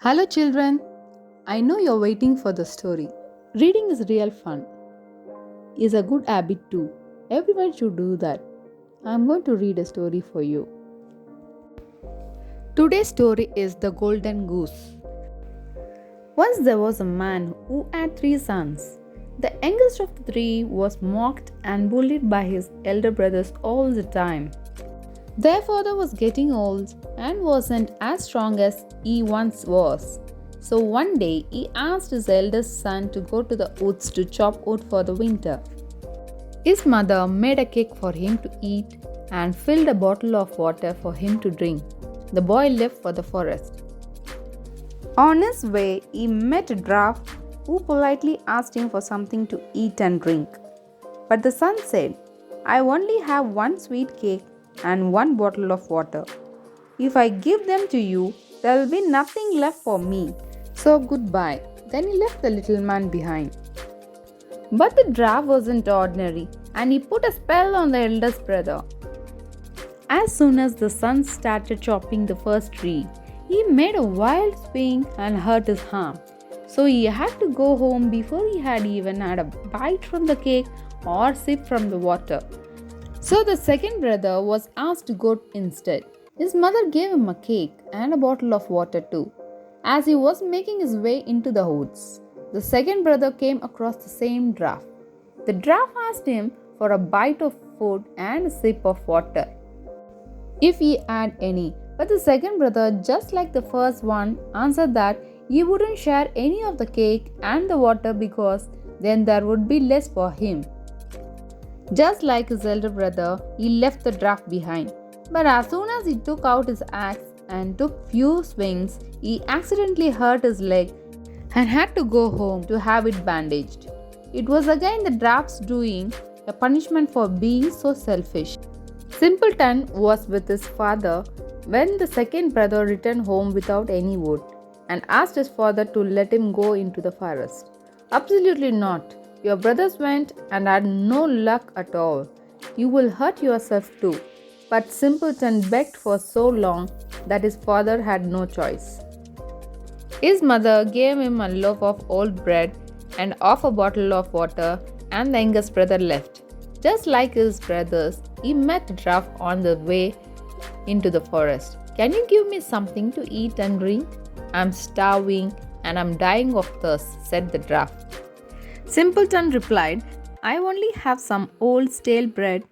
Hello, children. I know you're waiting for the story. Reading is real fun. Is a good habit too. Everyone should do that. I'm going to read a story for you. Today's story is The Golden Goose. Once there was a man who had 3 sons. The youngest of the 3 was mocked and bullied by his elder brothers all the time. Their father was getting old and wasn't as strong as he once was. So one day he asked his eldest son to go to the woods to chop wood for the winter. His mother made a cake for him to eat and filled a bottle of water for him to drink. The boy left for the forest. On his way, he met a dwarf who politely asked him for something to eat and drink. But the son said, "I only have 1 sweet cake and 1 bottle of water. If I give them to you, there will be nothing left for me. So goodbye." Then he left the little man behind. But the dwarf wasn't ordinary, and he put a spell on the eldest brother. As soon as the son started chopping the first tree, he made a wild swing and hurt his arm. So he had to go home before he had even had a bite from the cake or sip from the water. So the second brother was asked to go instead. His mother gave him a cake and a bottle of water too. As he was making his way into the woods, the second brother came across the same dwarf. The dwarf asked him for a bite of food and a sip of water, if he had any. But the second brother, just like the first one, answered that he wouldn't share any of the cake and the water because then there would be less for him. Just like his elder brother, he left the dwarf behind. But as soon as he took out his axe and took few swings, he accidentally hurt his leg and had to go home to have it bandaged. It was again the dwarf's doing, a punishment for being so selfish. Simpleton was with his father when the second brother returned home without any wood and asked his father to let him go into the forest. "Absolutely not. Your brothers went and had no luck at all. You will hurt yourself too." But Simpleton begged for so long that his father had no choice. His mother gave him a loaf of old bread and half a bottle of water, and the youngest brother left. Just like his brothers, he met a dwarf on the way into the forest. "Can you give me something to eat and drink? I'm starving and I'm dying of thirst," said the dwarf. Simpleton replied, "I only have some old stale bread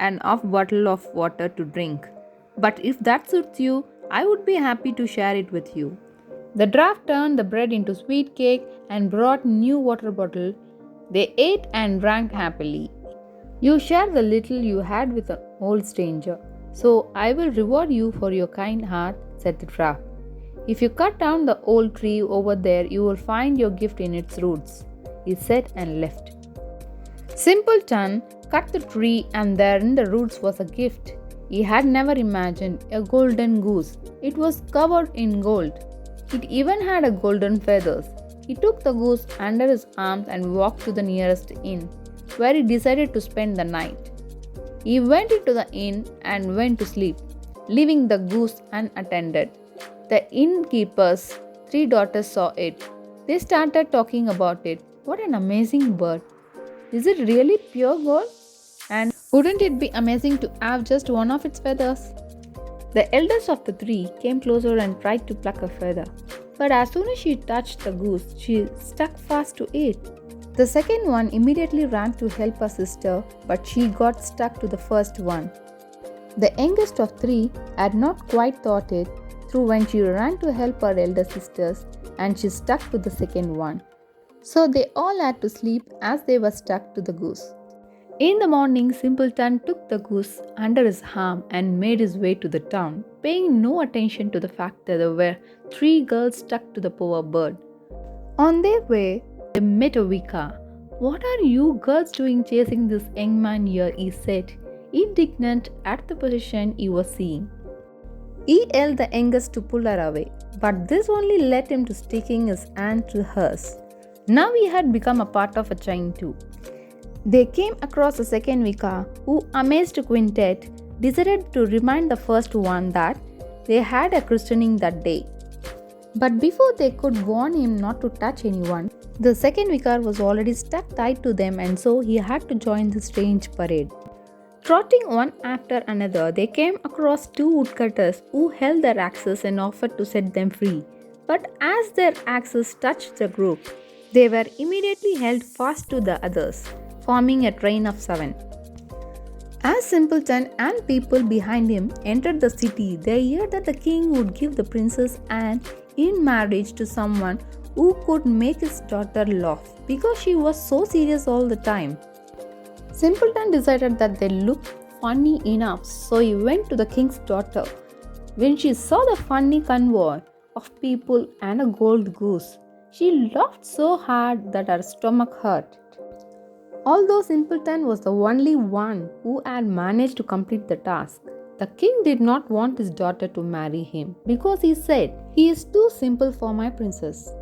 and half bottle of water to drink. But if that suits you, I would be happy to share it with you." The dwarf turned the bread into sweet cake and brought new water bottle. They ate and drank happily. "You share the little you had with an old stranger, so I will reward you for your kind heart," said the dwarf. "If you cut down the old tree over there, you will find your gift in its roots," he said and left. Simpleton cut the tree, and there in the roots was a gift he had never imagined, a golden goose. It was covered in gold. It even had a golden feathers. He took the goose under his arms and walked to the nearest inn, where he decided to spend the night. He went into the inn and went to sleep, leaving the goose unattended. The innkeeper's 3 daughters saw it. They started talking about it. "What an amazing bird! Is it really pure gold? And wouldn't it be amazing to have just one of its feathers?" The eldest of the 3 came closer and tried to pluck a feather. But as soon as she touched the goose, she stuck fast to it. The second one immediately ran to help her sister, but she got stuck to the first one. The youngest of 3 had not quite thought it through when she ran to help her elder sisters, and she stuck to the second one. So they all had to sleep as they were stuck to the goose. In the morning, Simpleton took the goose under his arm and made his way to the town, paying no attention to the fact that there were 3 girls stuck to the poor bird. On their way, they met a Vicar. "What are you girls doing chasing this young man here?" he said, indignant at the position he was seeing. He held the youngest to pull her away, but this only led him to sticking his hand to hers. Now he had become a part of a chain too. They came across a second Vicar who, amazed Quintet, decided to remind the first one that they had a christening that day. But before they could warn him not to touch anyone, the second vicar was already stuck tight to them, and so he had to join the strange parade. Trotting one after another, they came across two woodcutters who held their axes and offered to set them free. But as their axes touched the group, they were immediately held fast to the others, forming a train of 7. As Simpleton and people behind him entered the city, they heard that the king would give the princess Anne in marriage to someone who could make his daughter laugh because she was so serious all the time. Simpleton decided that they looked funny enough, so he went to the king's daughter. When she saw the funny convoy of people and a gold goose, she laughed so hard that her stomach hurt. Although Simpleton was the only one who had managed to complete the task, the king did not want his daughter to marry him because he said, "He is too simple for my princess."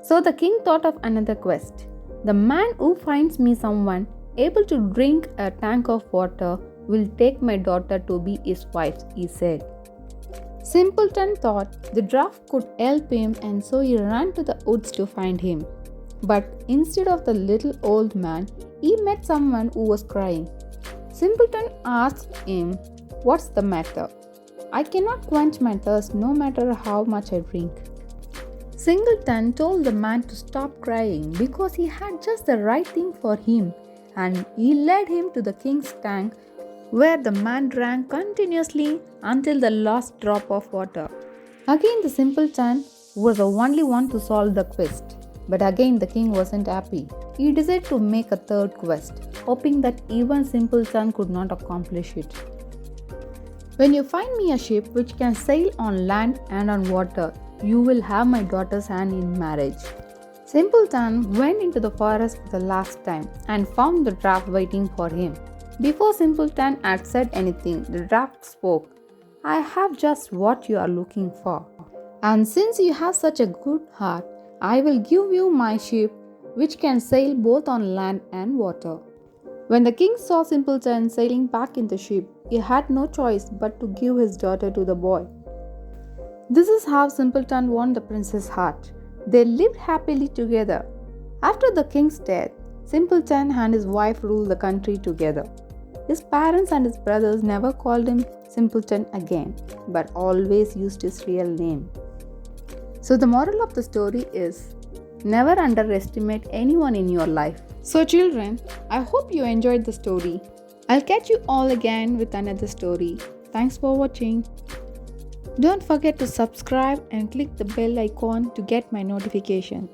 So the king thought of another quest. "The man who finds me someone able to drink a tank of water will take my daughter to be his wife," he said. Simpleton thought the dwarf could help him, and so he ran to the woods to find him. But instead of the little old man, he met someone who was crying. Simpleton asked him, "What's the matter?" "I cannot quench my thirst no matter how much I drink." Simpleton told the man to stop crying because he had just the right thing for him, and he led him to the king's tank where the man drank continuously until the last drop of water. Again, the simpleton was the only one to solve the quest. But again, the king wasn't happy. He decided to make a third quest, hoping that even Simpleton could not accomplish it. "When you find me a ship which can sail on land and on water, you will have my daughter's hand in marriage." Simpleton went into the forest for the last time and found the dwarf waiting for him. Before Simpleton had said anything, the dwarf spoke. "I have just what you are looking for. And since you have such a good heart, I will give you my ship which can sail both on land and water." When the king saw Simpleton sailing back in the ship, he had no choice but to give his daughter to the boy. This is how Simpleton won the prince's heart. They lived happily together. After the king's death, Simpleton and his wife ruled the country together. His parents and his brothers never called him Simpleton again, but always used his real name. So the moral of the story is, never underestimate anyone in your life. So children, I hope you enjoyed the story. I'll catch you all again with another story. Thanks for watching. Don't forget to subscribe and click the bell icon to get my notifications.